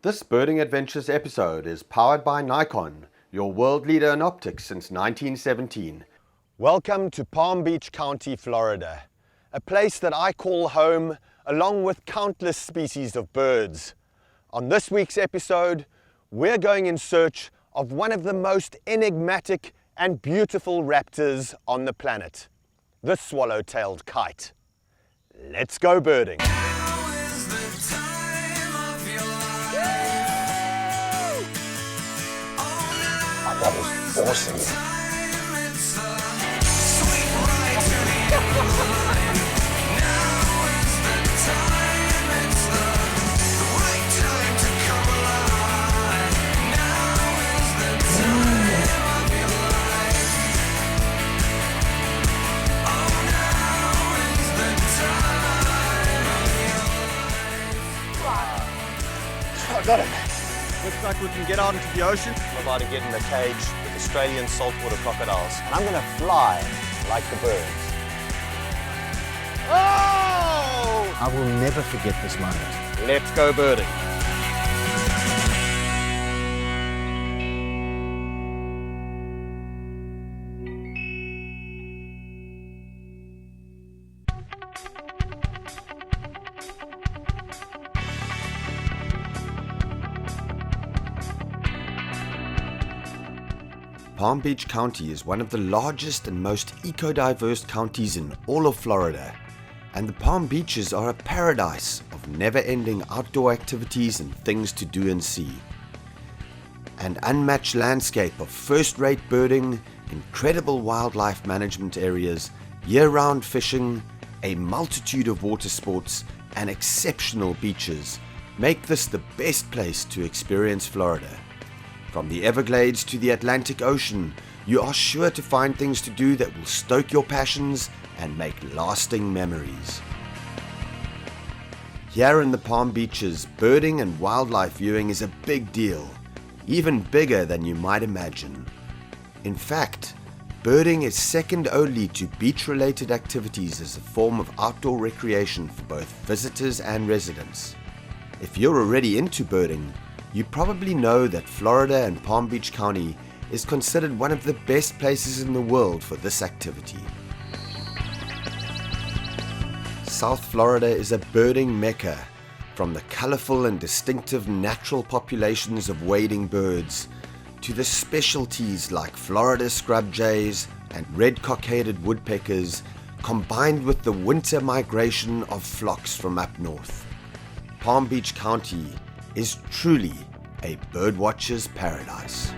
This Birding Adventures episode is powered by Nikon, your world leader in optics since 1917. Welcome to Palm Beach County, Florida, a place that I call home along with countless species of birds. On this week's episode, we're going in search of one of the most enigmatic and beautiful raptors on the planet, the swallowtailed kite. Let's go birding. That was awesome. I got it. Looks like we can get out into the ocean. I'm about to get in a cage with Australian saltwater crocodiles, and I'm gonna fly like the birds. Oh! I will never forget this moment. Let's go birding. Palm Beach County is one of the largest and most eco-diverse counties in all of Florida, and the Palm Beaches are a paradise of never-ending outdoor activities and things to do and see. An unmatched landscape of first-rate birding, incredible wildlife management areas, year-round fishing, a multitude of water sports, and exceptional beaches make this the best place to experience Florida. From the Everglades to the Atlantic Ocean, you are sure to find things to do that will stoke your passions and make lasting memories. Here in the Palm Beaches, birding and wildlife viewing is a big deal, even bigger than you might imagine. In fact, birding is second only to beach-related activities as a form of outdoor recreation for both visitors and residents. If you're already into birding, you probably know that Florida and Palm Beach County is considered one of the best places in the world for this activity. South Florida is a birding mecca, from the colorful and distinctive natural populations of wading birds to the specialties like Florida scrub jays and red-cockaded woodpeckers, combined with the winter migration of flocks from up north. Palm Beach County is truly a birdwatcher's paradise.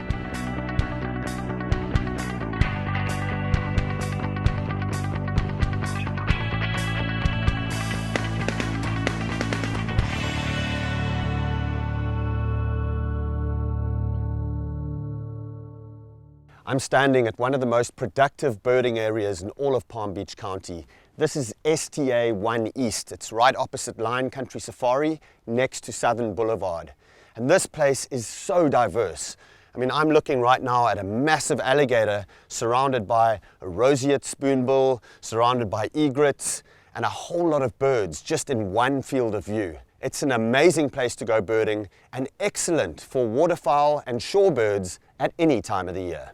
I'm standing at one of the most productive birding areas in all of Palm Beach County. This is STA 1 East. It's right opposite Lion Country Safari, next to Southern Boulevard. And this place is so diverse. I mean, I'm looking right now at a massive alligator surrounded by a roseate spoonbill, surrounded by egrets, and a whole lot of birds just in one field of view. It's an amazing place to go birding and excellent for waterfowl and shorebirds at any time of the year.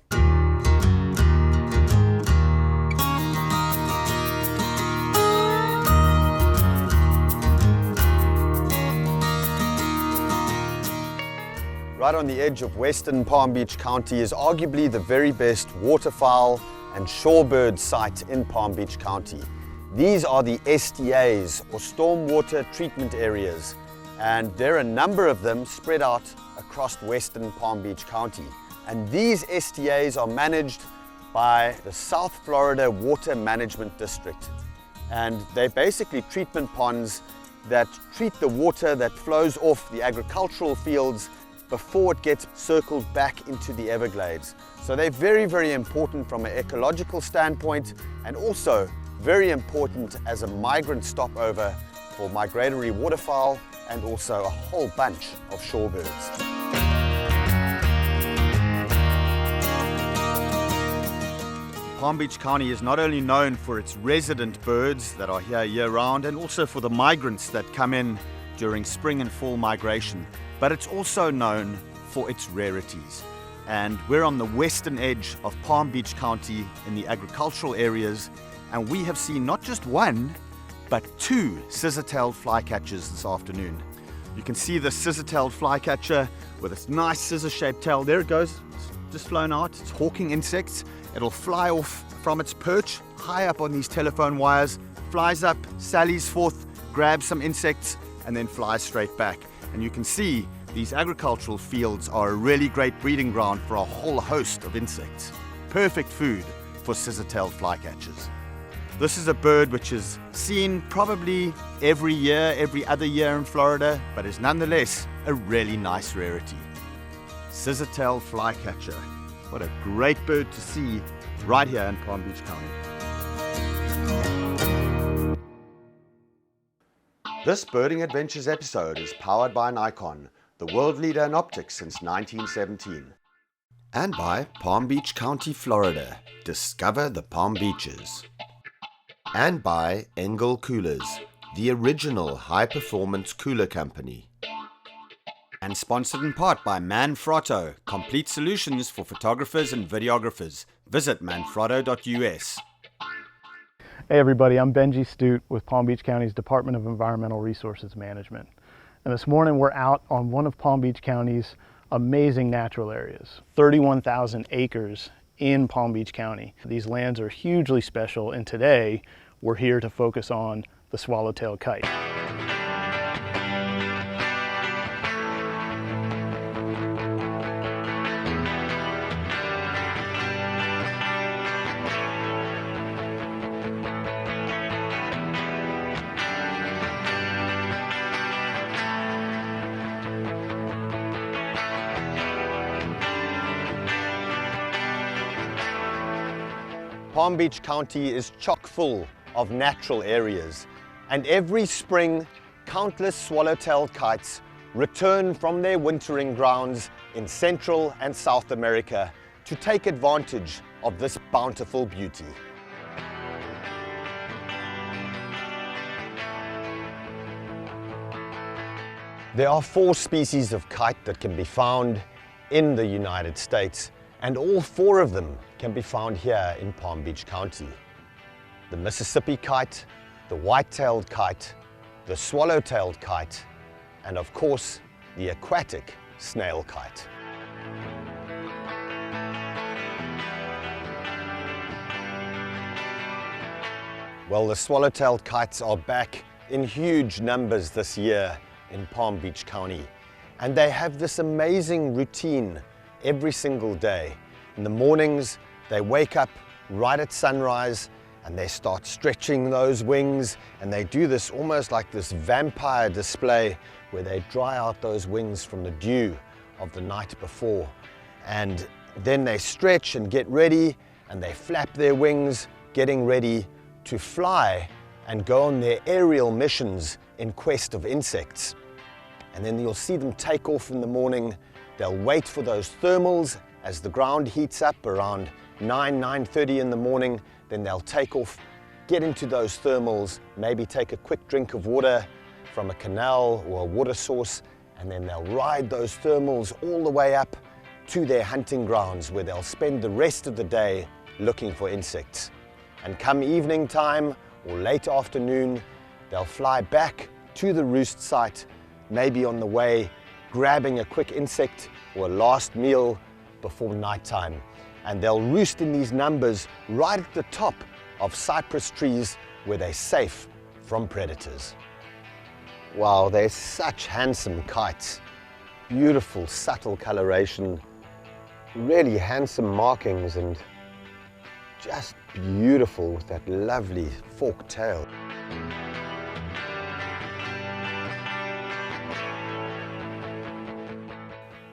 Right on the edge of western Palm Beach County is arguably the very best waterfowl and shorebird site in Palm Beach County. These are the STAs, or stormwater treatment areas, and there are a number of them spread out across western Palm Beach County. And these STAs are managed by the South Florida Water Management District. And they're basically treatment ponds that treat the water that flows off the agricultural fields before it gets circled back into the Everglades. So they're very, very important from an ecological standpoint, and also very important as a migrant stopover for migratory waterfowl and also a whole bunch of shorebirds. Palm Beach County is not only known for its resident birds that are here year-round, and also for the migrants that come in during spring and fall migration. but it's also known for its rarities. And we're on the western edge of Palm Beach County in the agricultural areas, and we have seen not just one, but two scissor-tailed flycatchers this afternoon. You can see the scissor-tailed flycatcher with its nice scissor-shaped tail. There it goes, it's just flown out. It's hawking insects. It'll fly off from its perch high up on these telephone wires, flies up, sallies forth, grabs some insects, and then flies straight back. And you can see these agricultural fields are a really great breeding ground for a whole host of insects. Perfect food for scissor-tailed flycatchers. This is a bird which is seen probably every year, every other year in Florida, but is nonetheless a really nice rarity. Scissor-tailed flycatcher. What a great bird to see right here in Palm Beach County. This Birding Adventures episode is powered by Nikon, the world leader in optics since 1917. And by Palm Beach County, Florida. Discover the Palm Beaches. And by Engel Coolers, the original high-performance cooler company. And sponsored in part by Manfrotto, complete solutions for photographers and videographers. Visit manfrotto.us. Hey everybody, I'm Benji Stute with Palm Beach County's Department of Environmental Resources Management. And this morning we're out on one of Palm Beach County's amazing natural areas, 31,000 acres in Palm Beach County. These lands are hugely special, and today we're here to focus on the swallowtailed kite. Palm Beach County is chock full of natural areas, and every spring countless swallowtailed kites return from their wintering grounds in Central and South America to take advantage of this bountiful beauty. There are 4 species of kite that can be found in the United States, and all 4 of them can be found here in Palm Beach County. The Mississippi kite, the white-tailed kite, the swallow-tailed kite, and of course, the aquatic snail kite. Well, the swallow-tailed kites are back in huge numbers this year in Palm Beach County, and they have this amazing routine every single day. In the mornings, they wake up right at sunrise and they start stretching those wings, and they do this almost like this vampire display where they dry out those wings from the dew of the night before. And then they stretch and get ready, and they flap their wings, getting ready to fly and go on their aerial missions in quest of insects. And then you'll see them take off in the morning. They'll wait for those thermals as the ground heats up around 9:30 in the morning. Then they'll take off, get into those thermals, maybe take a quick drink of water from a canal or a water source, and then they'll ride those thermals all the way up to their hunting grounds, where they'll spend the rest of the day looking for insects. And come evening time or late afternoon, they'll fly back to the roost site, maybe on the way grabbing a quick insect or a last meal before nighttime. And they'll roost in these numbers right at the top of cypress trees where they're safe from predators. Wow, they're such handsome kites. Beautiful, subtle coloration, really handsome markings, and just beautiful with that lovely forked tail.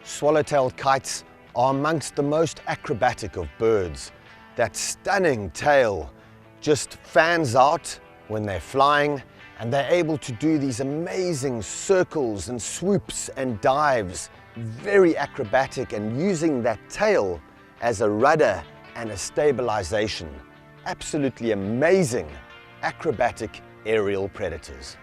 Swallowtailed kites are amongst the most acrobatic of birds. That stunning tail just fans out when they're flying, and they're able to do these amazing circles and swoops and dives, very acrobatic, and using that tail as a rudder and a stabilization. Absolutely amazing acrobatic aerial predators.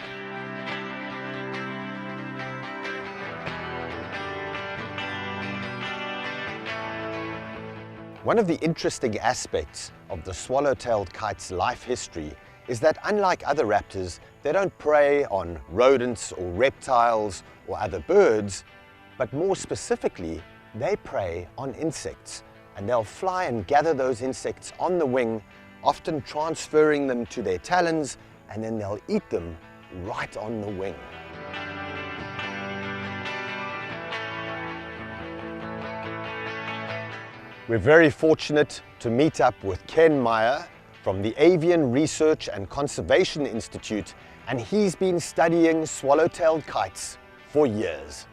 One of the interesting aspects of the swallowtailed kite's life history is that unlike other raptors, they don't prey on rodents or reptiles or other birds, but more specifically, they prey on insects, and they'll fly and gather those insects on the wing, often transferring them to their talons, and then they'll eat them right on the wing. We're very fortunate to meet up with Ken Meyer from the Avian Research and Conservation Institute, and he's been studying swallowtailed kites for years.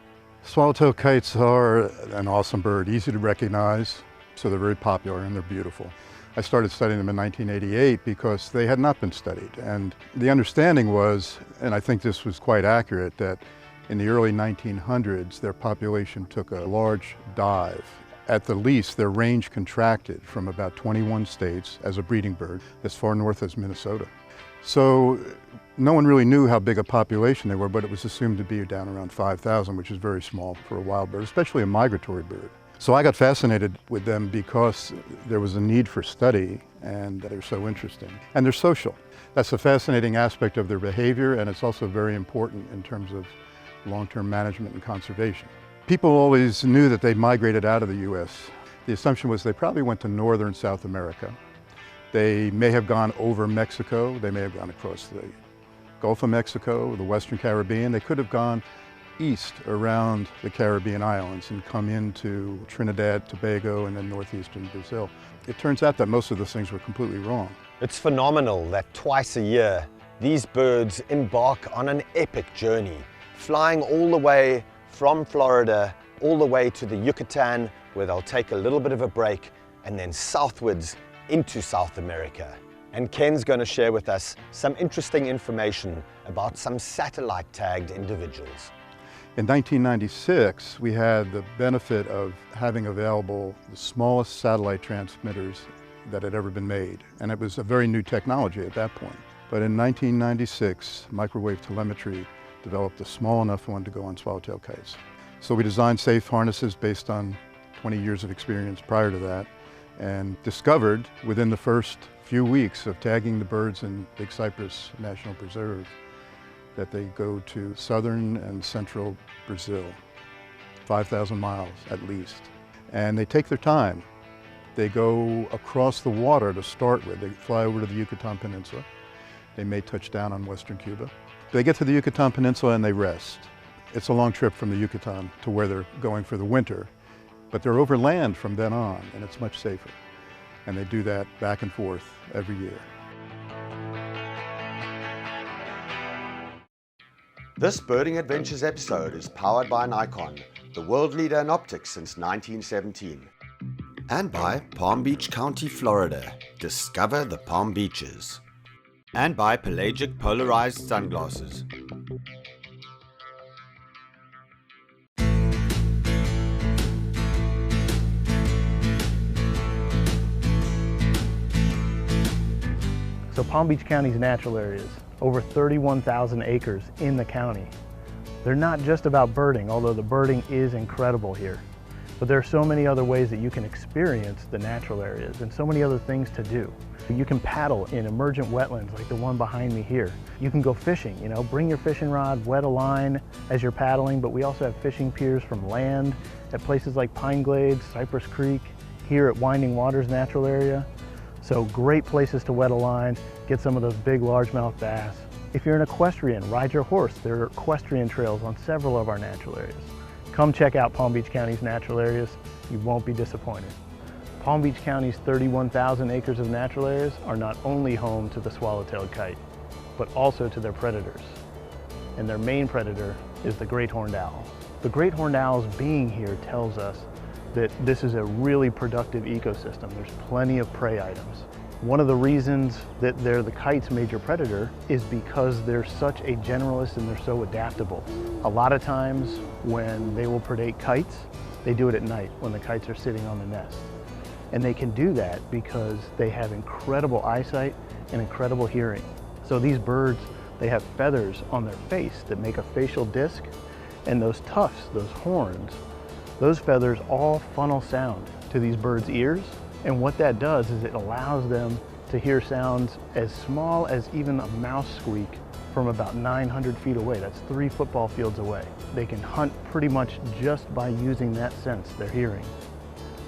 Swallowtailed kites are an awesome bird, easy to recognize, so they're very popular and they're beautiful. I started studying them in 1988 because they had not been studied, and the understanding was, and I think this was quite accurate, that in the early 1900s their population took a large dive. At the least, their range contracted from about 21 states as a breeding bird as far north as Minnesota. So no one really knew how big a population they were, but it was assumed to be down around 5,000, which is very small for a wild bird, especially a migratory bird. So I got fascinated with them because there was a need for study, and they're so interesting. And they're social. That's a fascinating aspect of their behavior, and it's also very important in terms of long-term management and conservation. People always knew that they migrated out of the U.S. The assumption was they probably went to northern South America. They may have gone over Mexico. They may have gone across the Gulf of Mexico, the Western Caribbean. They could have gone east around the Caribbean islands and come into Trinidad, Tobago, and then northeastern Brazil. It turns out that most of those things were completely wrong. It's phenomenal that twice a year, these birds embark on an epic journey, flying all the way from Florida all the way to the Yucatan, where they'll take a little bit of a break, and then southwards into South America. And Ken's going to share with us some interesting information about some satellite tagged individuals. In 1996, we had the benefit of having available the smallest satellite transmitters that had ever been made. And it was a very new technology at that point. But in 1996, microwave telemetry developed a small enough one to go on swallowtail kites. So we designed safe harnesses based on 20 years of experience prior to that, and discovered within the first few weeks of tagging the birds in Big Cypress National Preserve that they go to southern and central Brazil, 5,000 miles at least. And they take their time. They go across the water to start with. They fly over to the Yucatan Peninsula. They may touch down on western Cuba. They get to the Yucatan Peninsula and they rest. It's a long trip from the Yucatan to where they're going for the winter, but they're over land from then on, and it's much safer. And they do that back and forth every year. This Birding Adventures episode is powered by Nikon, the world leader in optics since 1917. And by Palm Beach County, Florida. Discover the Palm Beaches. And by Pelagic Polarized Sunglasses. So Palm Beach County's natural areas, over 31,000 acres in the county. They're not just about birding, although the birding is incredible here. But there are so many other ways that you can experience the natural areas and so many other things to do. You can paddle in emergent wetlands like the one behind me here. You can go fishing, bring your fishing rod, wet a line as you're paddling, but we also have fishing piers from land at places like Pine Glades, Cypress Creek, here at Winding Waters Natural Area. So great places to wet a line, get some of those big largemouth bass. If you're an equestrian, ride your horse. There are equestrian trails on several of our natural areas. Come check out Palm Beach County's natural areas. You won't be disappointed. Palm Beach County's 31,000 acres of natural areas are not only home to the swallowtailed kite, but also to their predators. And their main predator is the great horned owl. The great horned owl's being here tells us that this is a really productive ecosystem. There's plenty of prey items. One of the reasons that they're the kite's major predator is because they're such a generalist and they're so adaptable. A lot of times when they will predate kites, they do it at night when the kites are sitting on the nest. And they can do that because they have incredible eyesight and incredible hearing. So these birds, they have feathers on their face that make a facial disc, and those tufts, those horns, those feathers all funnel sound to these birds' ears, And what that does is it allows them to hear sounds as small as even a mouse squeak from about 900 feet away. That's 3 football fields away. They can hunt pretty much just by using that sense, their hearing.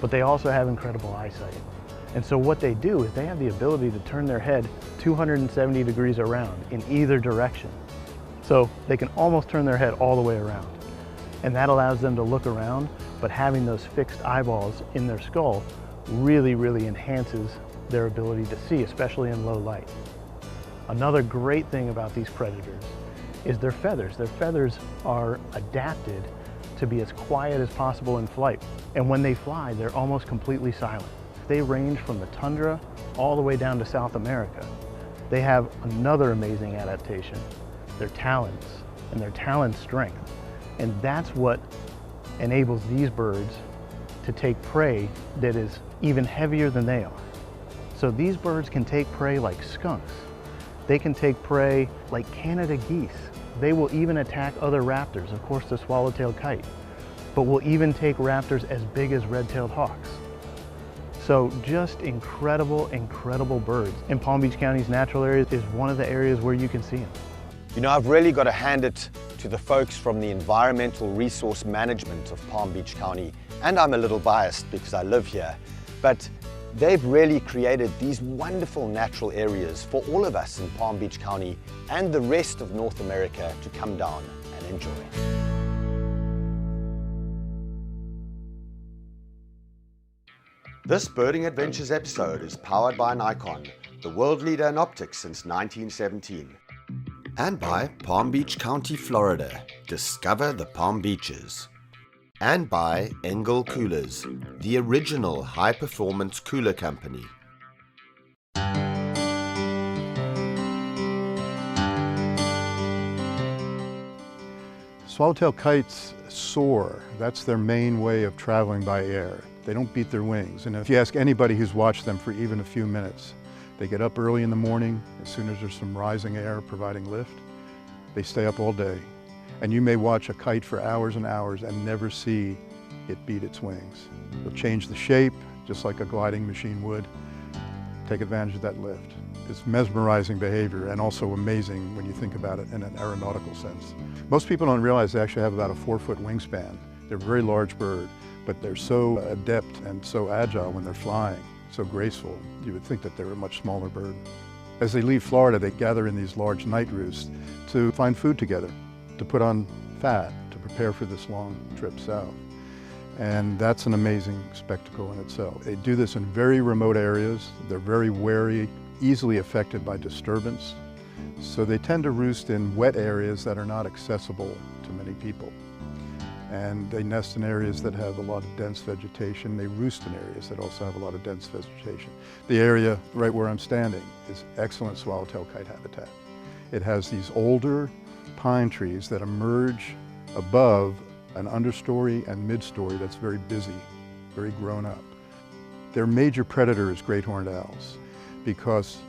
But they also have incredible eyesight. And so what they do is they have the ability to turn their head 270 degrees around in either direction. So they can almost turn their head all the way around. And that allows them to look around, but having those fixed eyeballs in their skull really, really enhances their ability to see, especially in low light. Another great thing about these predators is their feathers. Their feathers are adapted to be as quiet as possible in flight. And when they fly, they're almost completely silent. They range from the tundra all the way down to South America. They have another amazing adaptation, their talons and their talon strength. And that's what enables these birds to take prey that is even heavier than they are. So these birds can take prey like skunks. They can take prey like Canada geese. They will even attack other raptors, of course the swallowtailed kite, but will even take raptors as big as red-tailed hawks. So just incredible, incredible birds. And Palm Beach County's natural area is one of the areas where you can see them. You know, I've really got to hand it to the folks from the Environmental Resource Management of Palm Beach County. And I'm a little biased because I live here, but they've really created these wonderful natural areas for all of us in Palm Beach County and the rest of North America to come down and enjoy. This Birding Adventures episode is powered by Nikon, the world leader in optics since 1917. And by Palm Beach County, Florida. Discover the Palm Beaches. And by Engel Coolers, the original high-performance cooler company. Swallowtail kites soar. That's their main way of traveling by air. They don't beat their wings. And if you ask anybody who's watched them for even a few minutes, they get up early in the morning. As soon as there's some rising air providing lift, they stay up all day. And you may watch a kite for hours and hours and never see it beat its wings. They'll change the shape, just like a gliding machine would, take advantage of that lift. It's mesmerizing behavior and also amazing when you think about it in an aeronautical sense. Most people don't realize they actually have about a 4-foot wingspan. They're a very large bird, but they're so adept and so agile when they're flying, so graceful. You would think that they're a much smaller bird. As they leave Florida, they gather in these large night roosts to find food together, to put on fat, to prepare for this long trip south. And that's an amazing spectacle in itself. They do this in very remote areas. They're very wary, easily affected by disturbance. So they tend to roost in wet areas that are not accessible to many people. And they nest in areas that have a lot of dense vegetation. They roost in areas that also have a lot of dense vegetation. The area right where I'm standing is excellent swallowtail kite habitat. It has these older pine trees that emerge above an understory and midstory that's very busy, very grown up. Their major predator is great horned owls, because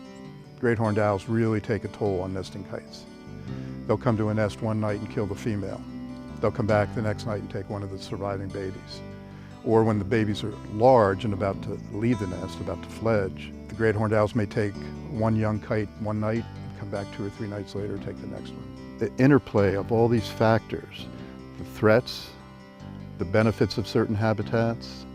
great horned owls really take a toll on nesting kites. They'll come to a nest one night and kill the female. They'll come back the next night and take one of the surviving babies. Or when the babies are large and about to leave the nest, about to fledge, the great horned owls may take one young kite one night and come back 2 or 3 nights later and take the next one. The interplay of all these factors, the threats, the benefits of certain habitats,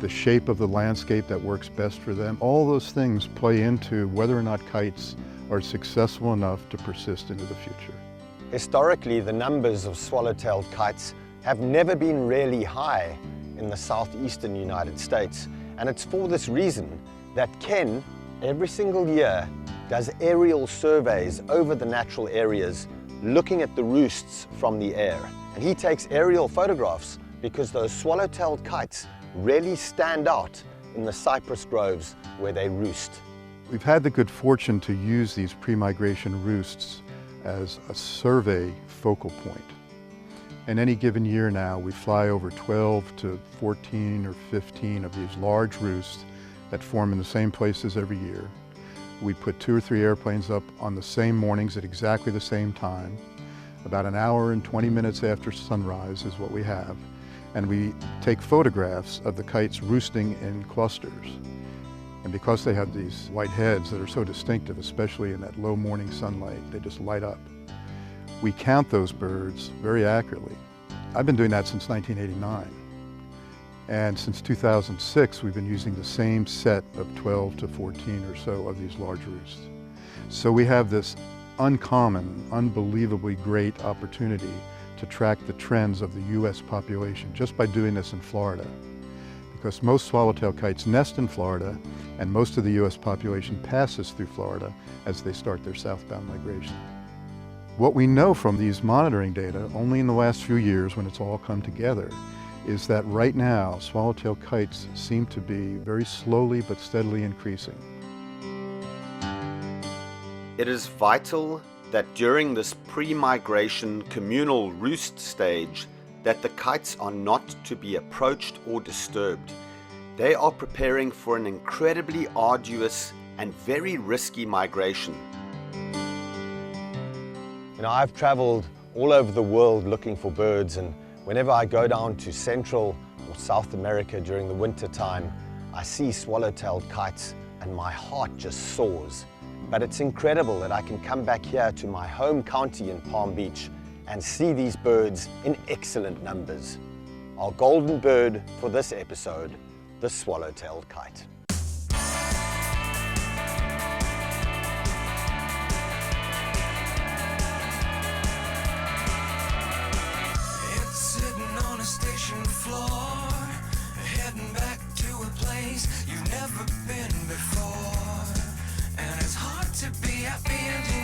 the shape of the landscape that works best for them, all those things play into whether or not kites are successful enough to persist into the future. Historically, the numbers of swallowtailed kites have never been really high in the southeastern United States. And it's for this reason that Ken, every single year, does aerial surveys over the natural areas, looking at the roosts from the air. And he takes aerial photographs because those swallowtailed kites really stand out in the cypress groves where they roost. We've had the good fortune to use these pre-migration roosts as a survey focal point. In any given year now, we fly over 12 to 14 or 15 of these large roosts that form in the same places every year. We put 2 or 3 airplanes up on the same mornings at exactly the same time. About an hour and 20 minutes after sunrise is what we have. And we take photographs of the kites roosting in clusters. And because they have these white heads that are so distinctive, especially in that low morning sunlight, they just light up. We count those birds very accurately. I've been doing that since 1989. And since 2006, we've been using the same set of 12 to 14 or so of these large roosts. So we have this uncommon, unbelievably great opportunity to track the trends of the U.S. population just by doing this in Florida. Because most swallowtail kites nest in Florida, and most of the U.S. population passes through Florida as they start their southbound migration. What we know from these monitoring data, only in the last few years when it's all come together, is that right now swallowtail kites seem to be very slowly but steadily increasing. It is vital that during this pre-migration communal roost stage that the kites are not to be approached or disturbed. They are preparing for an incredibly arduous and very risky migration. You know, I've traveled all over the world looking for birds, and whenever I go down to Central or South America during the winter time, I see swallowtailed kites and my heart just soars. But it's incredible that I can come back here to my home county in Palm Beach and see these birds in excellent numbers. Our golden bird for this episode, the swallowtailed kite. It's sitting on a station floor, heading back to a place you've never been before. And it's hard to be happy and